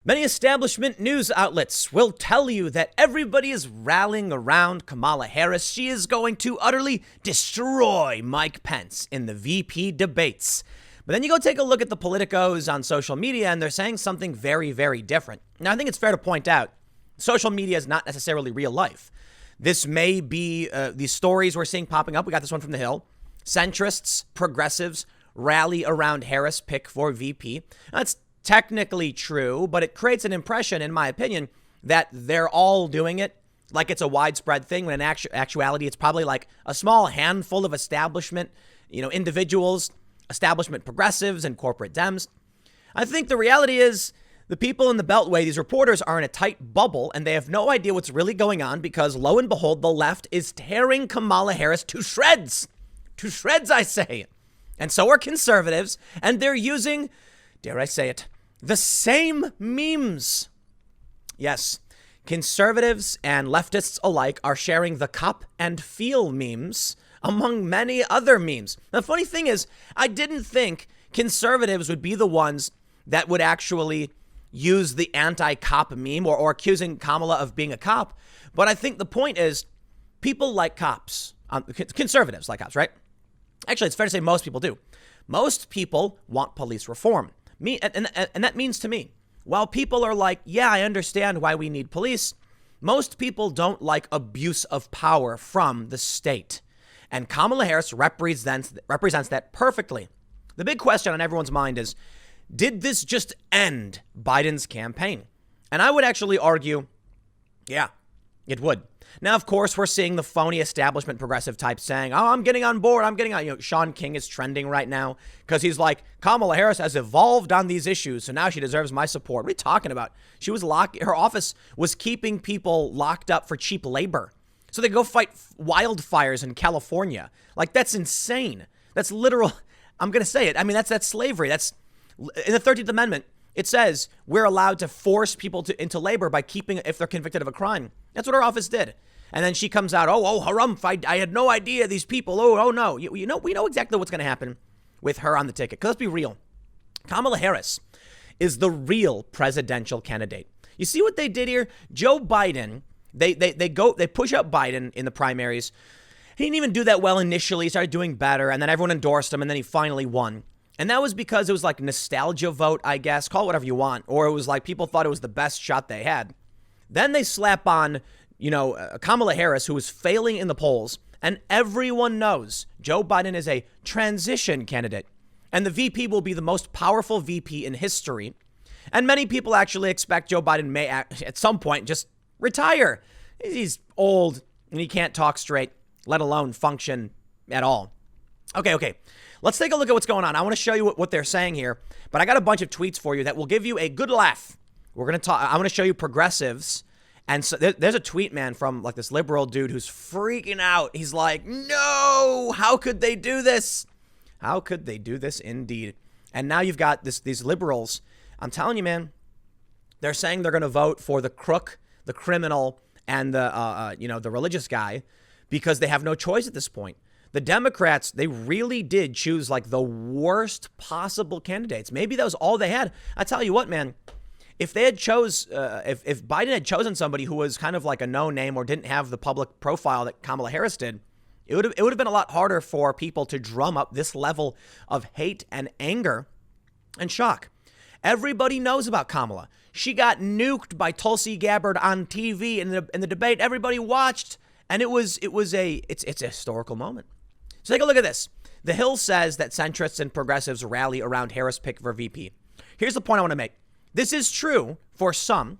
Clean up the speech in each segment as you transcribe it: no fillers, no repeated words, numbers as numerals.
Many establishment news outlets will tell you that everybody is rallying around Kamala Harris. She is going to utterly destroy Mike Pence in the VP debates. But then you go take a look at the politicos on social media and they're saying something very, very different. Now, I think it's fair to point out social media is not necessarily real life. This may be these stories we're seeing popping up. We got this one from The Hill. Centrists, progressives rally around Harris pick for VP. That's technically true, but it creates an impression, in my opinion, that they're all doing it like it's a widespread thing, when in actuality, it's probably like a small handful of establishment, individuals, establishment progressives and corporate Dems. I think the reality is the people in the Beltway, these reporters, are in a tight bubble and they have no idea what's really going on because, lo and behold, the left is tearing Kamala Harris to shreds. To shreds, I say. And so are conservatives, and they're using, dare I say it, the same memes. Yes, conservatives and leftists alike are sharing the cop and feel memes among many other memes. The funny thing is, I didn't think conservatives would be the ones that would actually use the anti-cop meme or accusing Kamala of being a cop. But I think the point is people like cops, conservatives like cops, right? Actually, it's fair to say most people do. Most people want police reform. And that means to me, while people are like, yeah, I understand why we need police, most people don't like abuse of power from the state. And Kamala Harris represents that perfectly. The big question on everyone's mind is, did this just end Biden's campaign? And I would actually argue, yeah, it would. Now, of course, we're seeing the phony establishment progressive type saying, oh, I'm getting on board. I'm getting on. Sean King is trending right now because he's like, Kamala Harris has evolved on these issues, so now she deserves my support. What are you talking about? She was her office was keeping people locked up for cheap labor so they go fight wildfires in California. Like, that's insane. That's literal. I'm going to say it. I mean, that's slavery. That's in the 13th Amendment. It says we're allowed to force people into labor by keeping, if they're convicted of a crime. That's what her office did. And then she comes out, harumph, I had no idea these people. Oh no. We know exactly what's going to happen with her on the ticket. Because let's be real. Kamala Harris is the real presidential candidate. You see what they did here? Joe Biden, they push up Biden in the primaries. He didn't even do that well initially. He started doing better. And then everyone endorsed him. And then he finally won. And that was because it was like nostalgia vote, I guess. Call it whatever you want. Or it was like people thought it was the best shot they had. Then they slap on, Kamala Harris, who is failing in the polls. And everyone knows Joe Biden is a transition candidate. And the VP will be the most powerful VP in history. And many people actually expect Joe Biden may at some point just retire. He's old and he can't talk straight, let alone function at all. Okay. Let's take a look at what's going on. I want to show you what they're saying here, but I got a bunch of tweets for you that will give you a good laugh. I'm going to show you progressives. And so there's a tweet, man, from like this liberal dude who's freaking out. He's like, no, how could they do this? How could they do this indeed? And now you've got these liberals. I'm telling you, man, they're saying they're going to vote for the crook, the criminal, and the religious guy because they have no choice at this point. The Democrats, they really did choose like the worst possible candidates. Maybe that was all they had. I tell you what, man, if they had if Biden had chosen somebody who was kind of like a no name or didn't have the public profile that Kamala Harris did, it would have been a lot harder for people to drum up this level of hate and anger and shock. Everybody knows about Kamala. She got nuked by Tulsi Gabbard on TV in the debate. Everybody watched, and it's a historical moment. So take a look at this. The Hill says that centrists and progressives rally around Harris pick for VP. Here's the point I want to make. This is true for some,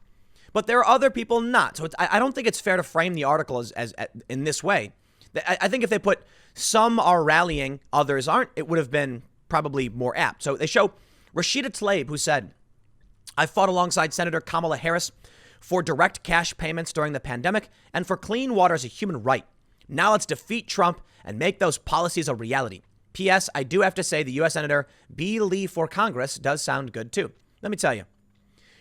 but there are other people not. So I don't think it's fair to frame the article as in this way. I think if they put some are rallying, others aren't, it would have been probably more apt. So they show Rashida Tlaib, who said, I fought alongside Senator Kamala Harris for direct cash payments during the pandemic and for clean water as a human right. Now let's defeat Trump and make those policies a reality. P.S. I do have to say the U.S. Senator B. Lee for Congress does sound good, too. Let me tell you,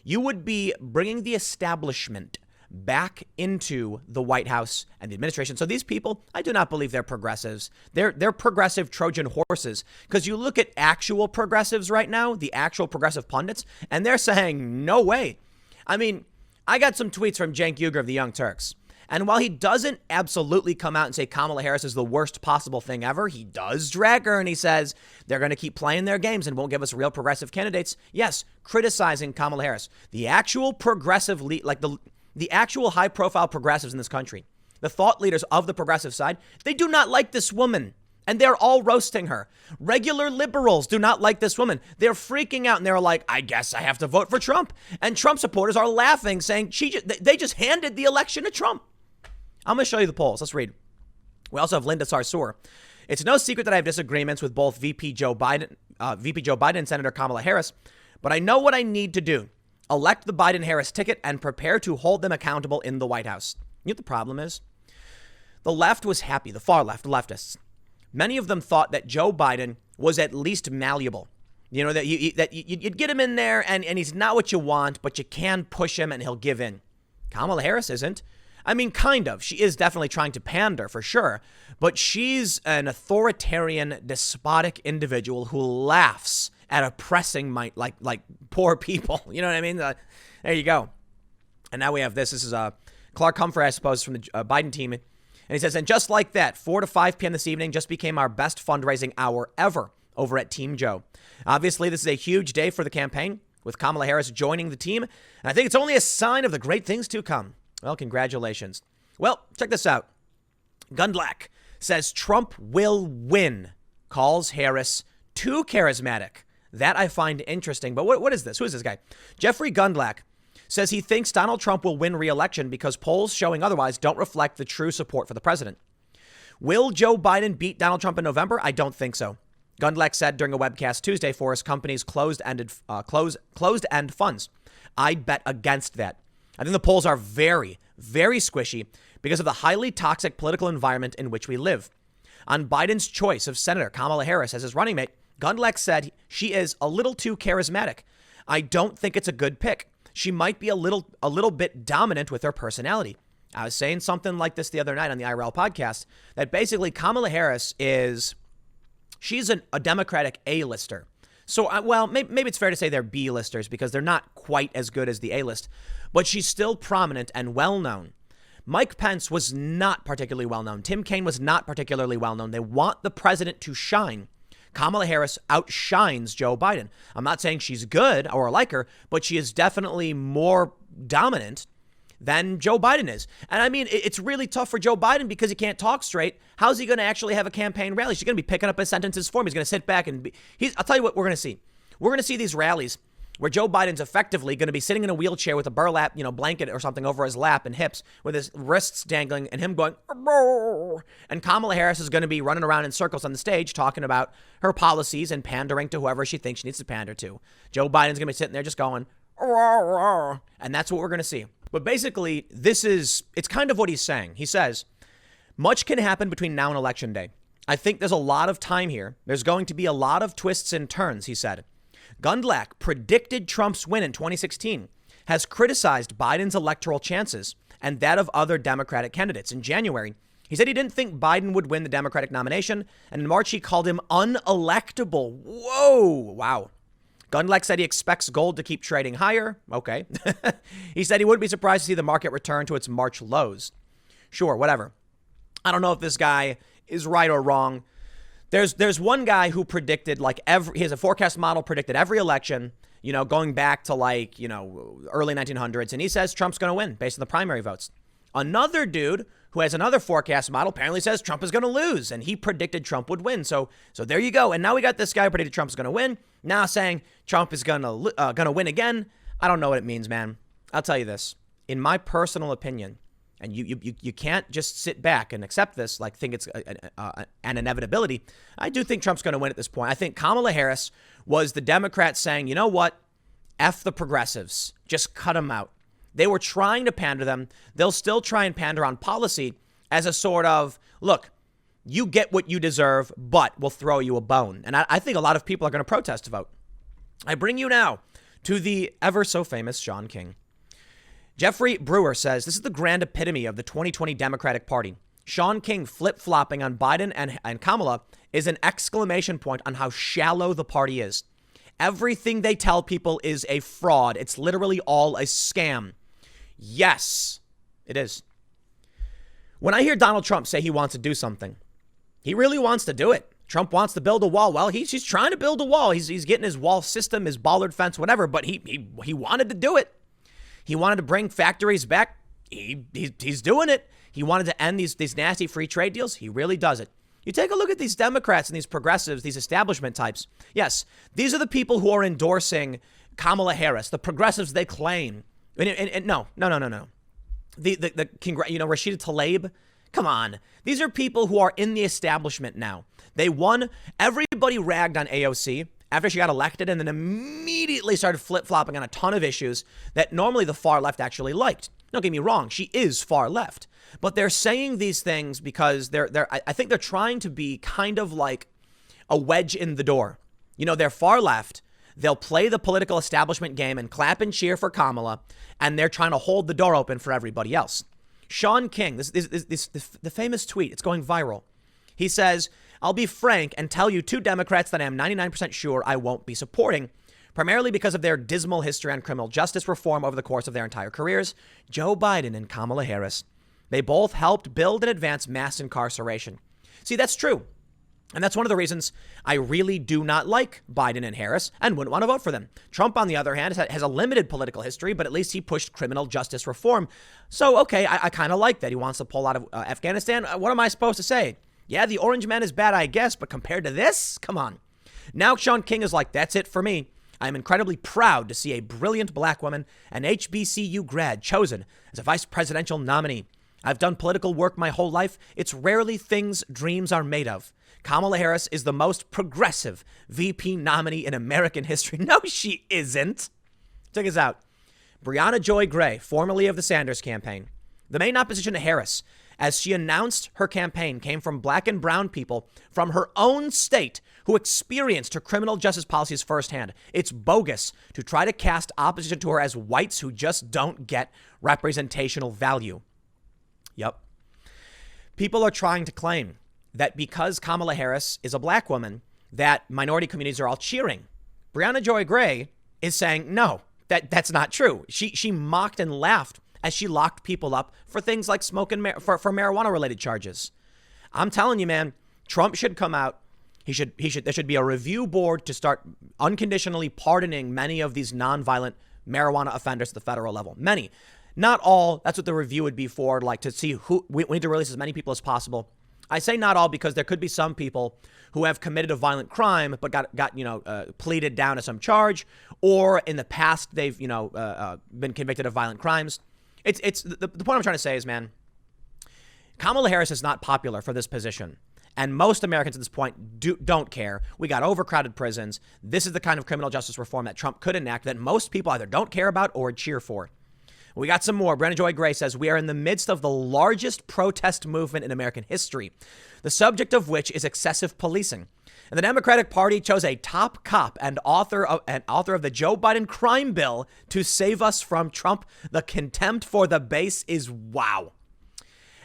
you would be bringing the establishment back into the White House and the administration. So these people, I do not believe they're progressives. They're progressive Trojan horses, because you look at actual progressives right now, the actual progressive pundits, and they're saying, no way. I mean, I got some tweets from Cenk Uygur of the Young Turks. And while he doesn't absolutely come out and say Kamala Harris is the worst possible thing ever, he does drag her and he says they're going to keep playing their games and won't give us real progressive candidates. Yes, criticizing Kamala Harris. The actual progressive, the actual high-profile progressives in this country, the thought leaders of the progressive side, they do not like this woman. And they're all roasting her. Regular liberals do not like this woman. They're freaking out and they're like, I guess I have to vote for Trump. And Trump supporters are laughing, saying they just handed the election to Trump. I'm going to show you the polls. Let's read. We also have Linda Sarsour. It's no secret that I have disagreements with both VP Joe Biden and Senator Kamala Harris, but I know what I need to do. Elect the Biden-Harris ticket and prepare to hold them accountable in the White House. You know what the problem is? The left was happy, the far left, the leftists. Many of them thought that Joe Biden was at least malleable. You know, that you'd get him in there and he's not what you want, but you can push him and he'll give in. Kamala Harris isn't. I mean, kind of. She is definitely trying to pander for sure, but she's an authoritarian, despotic individual who laughs at oppressing like poor people. You know what I mean? There you go. And now we have this. This is Clark Humphrey, I suppose, from the Biden team. And he says, and just like that, 4 to 5 p.m. this evening just became our best fundraising hour ever over at Team Joe. Obviously, this is a huge day for the campaign with Kamala Harris joining the team. And I think it's only a sign of the great things to come. Well, congratulations. Well, check this out. Gundlach says Trump will win, calls Harris too charismatic. That I find interesting. But what is this? Who is this guy? Jeffrey Gundlach says he thinks Donald Trump will win re-election because polls showing otherwise don't reflect the true support for the president. Will Joe Biden beat Donald Trump in November? I don't think so. Gundlach said during a webcast Tuesday for his company's closed-end funds. I'd bet against that. I think the polls are very, very squishy because of the highly toxic political environment in which we live. On Biden's choice of Senator Kamala Harris as his running mate, Gundlach said she is a little too charismatic. I don't think it's a good pick. She might be a little bit dominant with her personality. I was saying something like this the other night on the IRL podcast, that basically Kamala Harris she's a Democratic A-lister. So, maybe it's fair to say they're B-listers because they're not quite as good as the A-list, but she's still prominent and well-known. Mike Pence was not particularly well-known. Tim Kaine was not particularly well-known. They want the president to shine. Kamala Harris outshines Joe Biden. I'm not saying she's good or like her, but she is definitely more dominant than Joe Biden is. And I mean, it's really tough for Joe Biden because he can't talk straight. How's he going to actually have a campaign rally? She's going to be picking up his sentences for him. He's going to sit back and I'll tell you what we're going to see. We're going to see these rallies where Joe Biden's effectively going to be sitting in a wheelchair with a burlap, blanket or something over his lap and hips with his wrists dangling and him going, "Arr!" And Kamala Harris is going to be running around in circles on the stage talking about her policies and pandering to whoever she thinks she needs to pander to. Joe Biden's going to be sitting there just going, "Arr!" And that's what we're going to see. But basically, it's kind of what he's saying. He says, much can happen between now and Election Day. I think there's a lot of time here. There's going to be a lot of twists and turns, he said. Gundlach predicted Trump's win in 2016, has criticized Biden's electoral chances and that of other Democratic candidates. In January, he said he didn't think Biden would win the Democratic nomination, and in March he called him unelectable. Whoa, wow. Gundlach said he expects gold to keep trading higher. Okay. He said he wouldn't be surprised to see the market return to its March lows. Sure, whatever. I don't know if this guy is right or wrong. There's one guy who predicted he has a forecast model, predicted every election, going back to early 1900s. And he says Trump's going to win based on the primary votes. Another dude who has another forecast model apparently says Trump is going to lose. And he predicted Trump would win. So there you go. And now we got this guy who predicted Trump's going to win. Now saying Trump is going to win again. I don't know what it means, man. I'll tell you this. In my personal opinion, and you can't just sit back and accept this, think it's an inevitability. I do think Trump's going to win at this point. I think Kamala Harris was the Democrats saying, you know what? F the progressives. Just cut them out. They were trying to pander them. They'll still try and pander on policy as a sort of, look, you get what you deserve, but we'll throw you a bone. And I think a lot of people are going to protest to vote. I bring you now to the ever so famous Sean King. Jeffrey Brewer says this is the grand epitome of the 2020 Democratic Party. Sean King flip-flopping on Biden and Kamala is an exclamation point on how shallow the party is. Everything they tell people is a fraud. It's literally all a scam. Yes, it is. When I hear Donald Trump say he wants to do something, he really wants to do it. Trump wants to build a wall. Well, he's trying to build a wall. He's getting his wall system, his bollard fence, whatever, but he wanted to do it. He wanted to bring factories back. He's doing it. He wanted to end these nasty free trade deals. He really does it. You take a look at these Democrats and these progressives, these establishment types. Yes, these are the people who are endorsing Kamala Harris, the progressives they claim. And no. The Rashida Tlaib. Come on. These are people who are in the establishment now. They won. Everybody ragged on AOC after she got elected and then immediately started flip-flopping on a ton of issues that normally the far left actually liked. Don't get me wrong. She is far left. But they're saying these things because I think they're trying to be kind of like a wedge in the door. You know, they're far left. They'll play the political establishment game and clap and cheer for Kamala, and they're trying to hold the door open for everybody else. Sean King, the famous tweet, it's going viral. He says, I'll be frank and tell you two Democrats that I am 99% sure I won't be supporting, primarily because of their dismal history on criminal justice reform over the course of their entire careers, Joe Biden and Kamala Harris. They both helped build and advance mass incarceration. See, that's true. And that's one of the reasons I really do not like Biden and Harris and wouldn't want to vote for them. Trump, on the other hand, has a limited political history, but at least he pushed criminal justice reform. So, okay, I kind of like that. He wants to pull out of Afghanistan. What am I supposed to say? Yeah, the orange man is bad, I guess, but compared to this, come on. Now Sean King is like, that's it for me. I'm incredibly proud to see a brilliant black woman, an HBCU grad, chosen as a vice presidential nominee. I've done political work my whole life. It's rarely things dreams are made of. Kamala Harris is the most progressive VP nominee in American history. No, she isn't. Check this out. Brianna Joy Gray, formerly of the Sanders campaign, the main opposition to Harris, as she announced her campaign, came from black and brown people from her own state who experienced her criminal justice policies firsthand. It's bogus to try to cast opposition to her as whites who just don't get representational value. Yep. People are trying to claim that because Kamala Harris is a black woman, that minority communities are all cheering. Brianna Joy Gray is saying, no, that's not true. She mocked and laughed as she locked people up for things like smoking for marijuana related charges. I'm telling you, man, Trump should come out. There should be a review board to start unconditionally pardoning many of these nonviolent marijuana offenders at the federal level. Many. Not all. That's what the review would be for, like to see who we need to release as many people as possible. I say not all because there could be some people who have committed a violent crime but got pleaded down to some charge, or in the past they've been convicted of violent crimes. It's the point I'm trying to say is, man, Kamala Harris is not popular for this position. And most Americans at this point don't care. We got overcrowded prisons. This is the kind of criminal justice reform that Trump could enact that most people either don't care about or cheer for. We got some more. Brianna Joy Gray says, we are in the midst of the largest protest movement in American history, the subject of which is excessive policing. And the Democratic Party chose a top cop and author of the Joe Biden crime bill to save us from Trump. The contempt for the base is wow.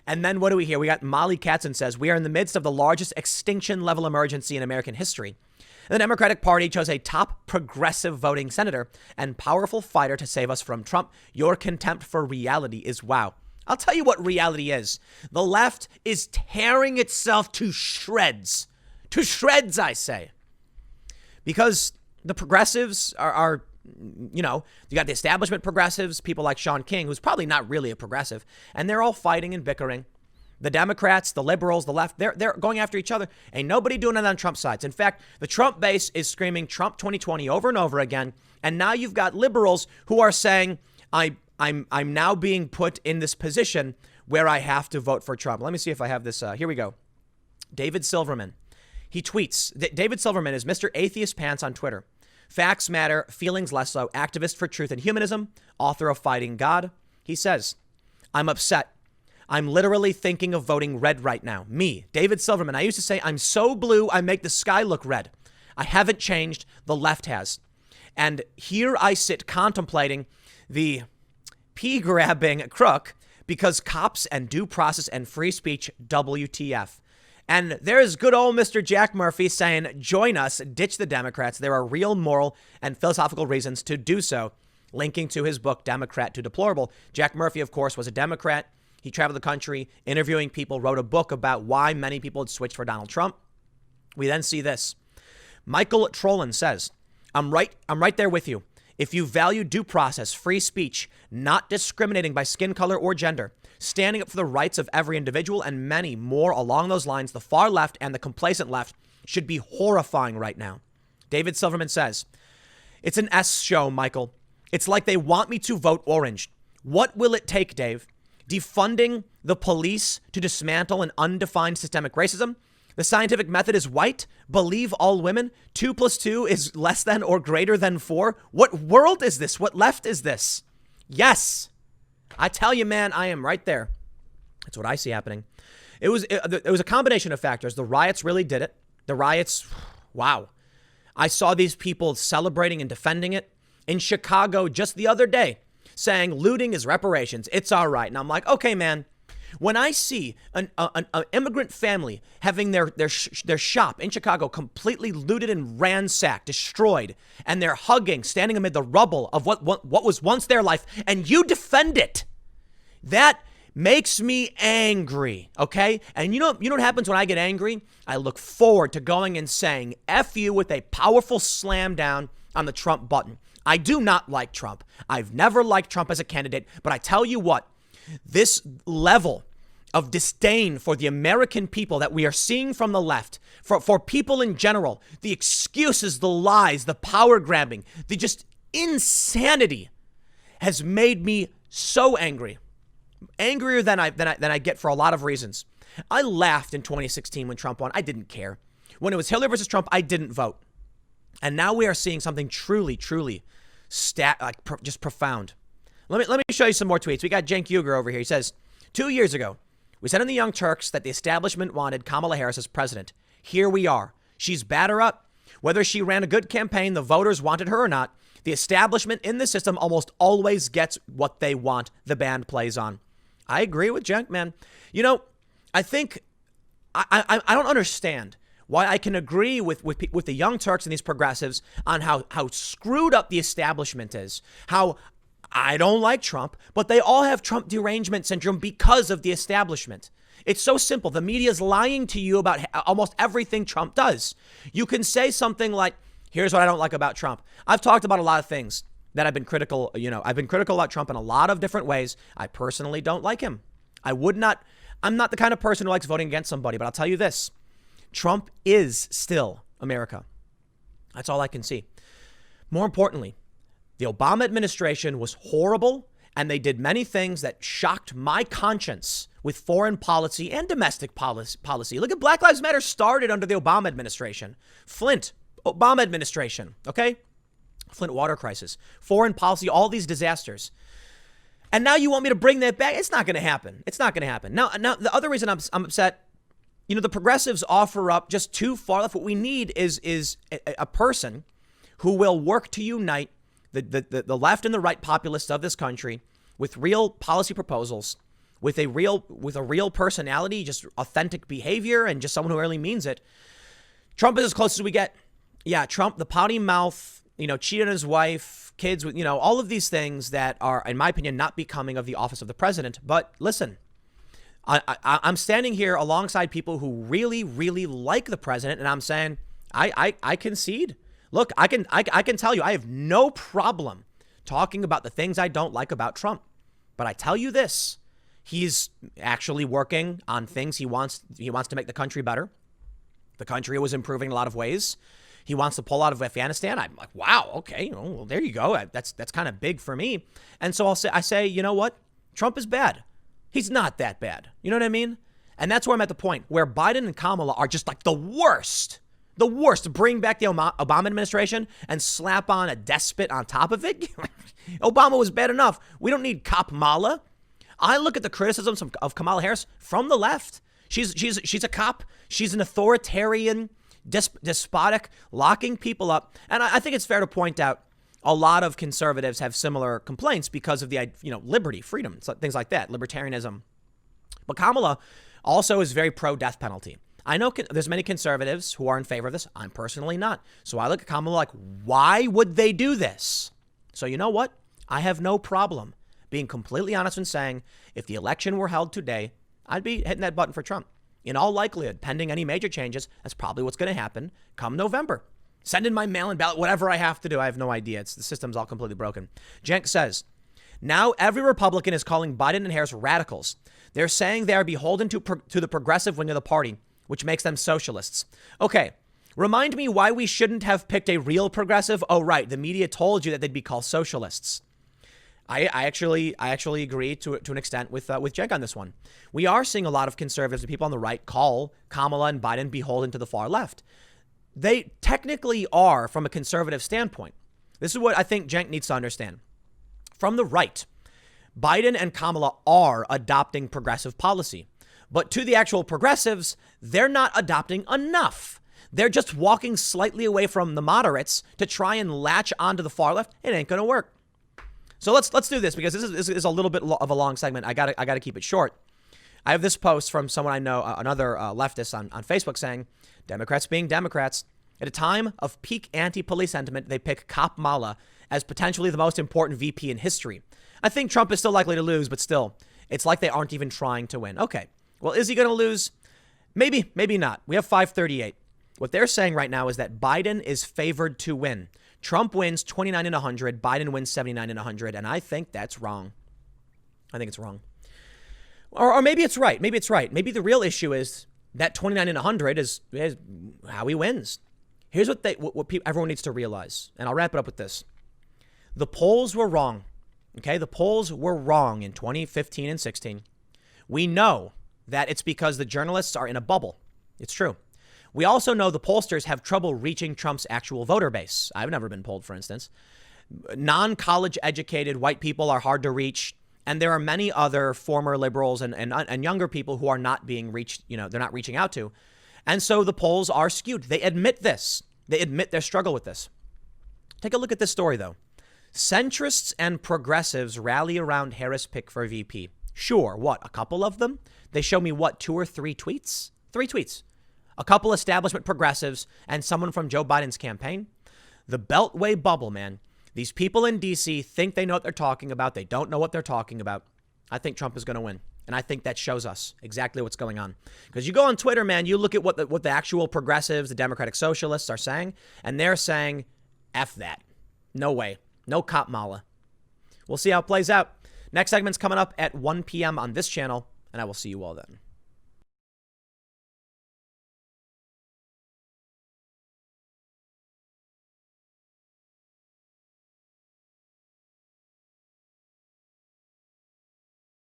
And then what do we hear? We got Molly Katzen says, we are in the midst of the largest extinction level emergency in American history. The Democratic Party chose a top progressive voting senator and powerful fighter to save us from Trump. Your contempt for reality is wow. I'll tell you what reality is. The left is tearing itself to shreds. To shreds, I say. Because the progressives are you got the establishment progressives, people like Sean King, who's probably not really a progressive, and they're all fighting and bickering. The Democrats, the liberals, the left, they're going after each other. Ain't nobody doing it on Trump's sides. In fact, the Trump base is screaming Trump 2020 over and over again. And now you've got liberals who are saying, I'm now being put in this position where I have to vote for Trump. Let me see if I have this. Here we go. David Silverman. He tweets. David Silverman is Mr. Atheist Pants on Twitter. Facts matter, feelings less so. Activist for truth and humanism. Author of Fighting God. He says, I'm upset. I'm literally thinking of voting red right now. Me, David Silverman. I used to say, I'm so blue, I make the sky look red. I haven't changed. The left has. And here I sit contemplating the pea-grabbing crook because cops and due process and free speech, WTF. And there's good old Mr. Jack Murphy saying, join us, ditch the Democrats. There are real moral and philosophical reasons to do so, linking to his book, Democrat to Deplorable. Jack Murphy, of course, was a Democrat. He traveled the country interviewing people, wrote a book about why many people had switched for Donald Trump. We then see this. Michael Trollin says, I'm right there with you. If you value due process, free speech, not discriminating by skin color or gender, standing up for the rights of every individual and many more along those lines, the far left and the complacent left should be horrifying right now. David Silverman says, it's an S show, Michael. It's like they want me to vote orange. What will it take, Dave? Defunding the police to dismantle an undefined systemic racism? The scientific method is white. Believe all women. 2 + 2 is less than or greater than 4. What world is this? What left is this? Yes. I tell you, man, I am right there. That's what I see happening. It was a combination of factors. The riots really did it. The riots, wow. I saw these people celebrating and defending it in Chicago just the other day, saying looting is reparations. It's all right. And I'm like, okay, man. When I see an immigrant family having their shop in Chicago completely looted and ransacked, destroyed, and they're hugging, standing amid the rubble of what was once their life, and you defend it, that makes me angry, okay? And you know what happens when I get angry? I look forward to going and saying F you with a powerful slam down on the Trump button. I do not like Trump. I've never liked Trump as a candidate, but I tell you what, this level of disdain for the American people that we are seeing from the left, for people in general, the excuses, the lies, the power grabbing, the just insanity has made me so angry. Angrier than I get for a lot of reasons. I laughed in 2016 when Trump won. I didn't care. When it was Hillary versus Trump, I didn't vote. And now we are seeing something truly just profound. Let me show you some more tweets. We got Cenk Uygur over here. He says, 2 years ago, we said in the Young Turks that the establishment wanted Kamala Harris as president. Here we are. She's bad or up. Whether she ran a good campaign, the voters wanted her or not, the establishment in the system almost always gets what they want. The band plays on. I agree with Cenk, man. You know, I think I don't understand why I can agree with the Young Turks and these progressives on how screwed up the establishment is, how I don't like Trump, but they all have Trump derangement syndrome because of the establishment. It's so simple. The media is lying to you about almost everything Trump does. You can say something like, here's what I don't like about Trump. I've talked about a lot of things that I've been critical. I've been critical about Trump in a lot of different ways. I personally don't like him. I'm not the kind of person who likes voting against somebody, but I'll tell you this. Trump is still America. That's all I can see. More importantly, the Obama administration was horrible, and they did many things that shocked my conscience with foreign policy and domestic policy. Look at Black Lives Matter started under the Obama administration. Flint, Obama administration, okay? Flint water crisis, foreign policy, all these disasters. And now you want me to bring that back? It's not going to happen. It's not going to happen. Now, the other reason I'm upset, the progressives offer up just too far left. What we need is a person who will work to unite the left and the right populists of this country with real policy proposals, with a real personality, just authentic behavior, and just someone who really means it. Trump is as close as we get. Yeah, Trump, the potty mouth, cheated on his wife, kids with, all of these things that are, in my opinion, not becoming of the office of the president. But listen, I'm standing here alongside people who really, really like the president, and I'm saying I concede. Look, I can tell you, I have no problem talking about the things I don't like about Trump. But I tell you this, he's actually working on things he wants to make the country better. The country was improving in a lot of ways. He wants to pull out of Afghanistan. I'm like, wow, okay, well, there you go. That's kind of big for me. And so I say, you know what? Trump is bad. He's not that bad. You know what I mean? And that's where I'm at the point where Biden and Kamala are just like the worst. The worst. Bring back the Obama administration and slap on a despot on top of it. Obama was bad enough. We don't need Kamala. I look at the criticisms of Kamala Harris from the left. She's a cop. She's an authoritarian, despotic, locking people up. And I think it's fair to point out a lot of conservatives have similar complaints because of the liberty, freedom, things like that, libertarianism. But Kamala also is very pro-death penalty. I know there's many conservatives who are in favor of this. I'm personally not. So I look at Kamala like, why would they do this? So you know what? I have no problem being completely honest and saying, if the election were held today, I'd be hitting that button for Trump. In all likelihood, pending any major changes, that's probably what's going to happen come November. Send in my mail-in ballot, whatever I have to do. I have no idea. The system's all completely broken. Jenk says, now every Republican is calling Biden and Harris radicals. They're saying they are beholden to the progressive wing of the party, which makes them socialists. Okay, remind me why we shouldn't have picked a real progressive. Oh, right. The media told you that they'd be called socialists. I actually agree to an extent with Jenk on this one. We are seeing a lot of conservatives and people on the right call Kamala and Biden beholden to the far left. They technically are from a conservative standpoint. This is what I think Jenk needs to understand. From the right, Biden and Kamala are adopting progressive policy. But to the actual progressives, they're not adopting enough. They're just walking slightly away from the moderates to try and latch onto the far left. It ain't going to work. So let's do this because this is a little bit of a long segment. I gotta keep it short. I have this post from someone I know, another leftist on Facebook saying, Democrats being Democrats. At a time of peak anti-police sentiment, they pick Kamala as potentially the most important VP in history. I think Trump is still likely to lose, but still, it's like they aren't even trying to win. Okay, well, is he going to lose? Maybe, maybe not. We have 538. What they're saying right now is that Biden is favored to win. Trump wins 29 in 100. Biden wins 79 in 100. And I think that's wrong. I think it's wrong. Or maybe it's right. Maybe it's right. Maybe the real issue is that 29 in 100 is how he wins. Here's what everyone needs to realize. And I'll wrap it up with this. The polls were wrong. Okay, the polls were wrong in 2015 and 16. We know that it's because the journalists are in a bubble. It's true. We also know the pollsters have trouble reaching Trump's actual voter base. I've never been polled, for instance. Non-college educated white people are hard to reach. And there are many other former liberals and younger people who are not being reached. They're not reaching out to. And so the polls are skewed. They admit this. They admit their struggle with this. Take a look at this story, though. Centrists and progressives rally around Harris pick for VP. Sure, what, a couple of them? They show me, 2 or 3 tweets? 3 tweets. A couple establishment progressives and someone from Joe Biden's campaign. The Beltway bubble, man. These people in D.C. think they know what they're talking about. They don't know what they're talking about. I think Trump is going to win. And I think that shows us exactly what's going on. Because you go on Twitter, man, you look at what the actual progressives, the Democratic Socialists are saying, and they're saying, F that. No way. No Kamala. We'll see how it plays out. Next segment's coming up at 1 p.m. on this channel, and I will see you all then.